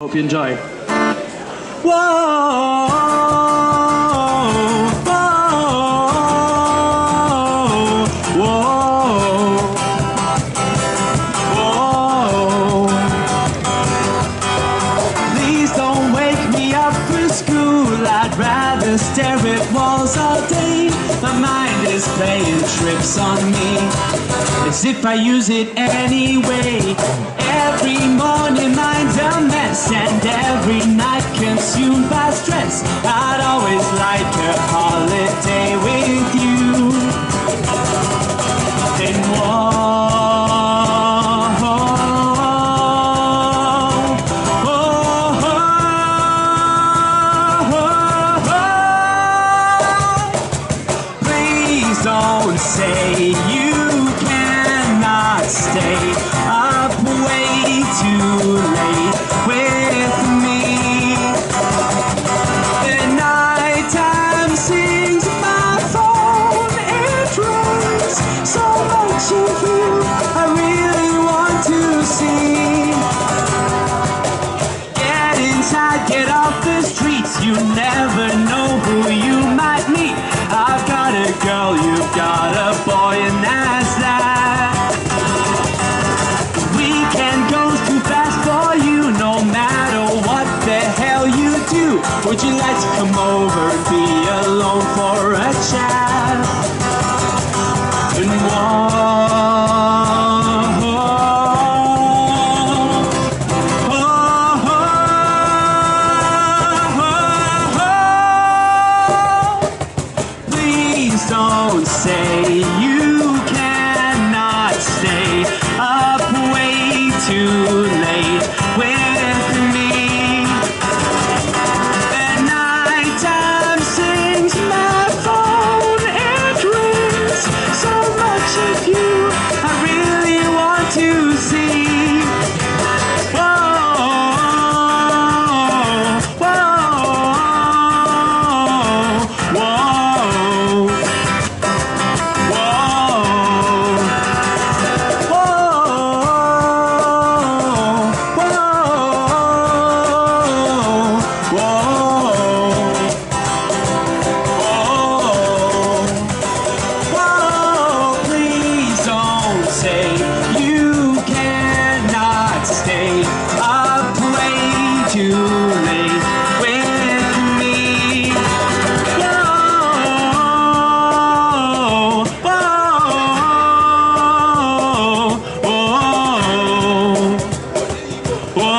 Hope you enjoy. Whoa, whoa, whoa, whoa. Please don't wake me up for school. I'd rather stare at walls all day. My mind is playing tricks on me, as if I use it anyway. Every morning mind's a mess, and every night consumed by stress. I'd always like a holiday with you. And please don't say you cannot stay up way too late with me. The nighttime sings my phone, it rings so much of you I really want to see. Get inside, get off the streets, you never know who you might meet. I've got a girl, you've got a boy, and that's that. Weekend goes too fast for you, no matter what the hell you do. Would you like to come over and be alone for a chat? And please don't say you cannot stay up way too late with me. The nighttime sings my phone, it rings so much of you I really want to see. Whoa, whoa, whoa, say you cannot stay up way too late with me. Whoa, whoa, whoa, whoa.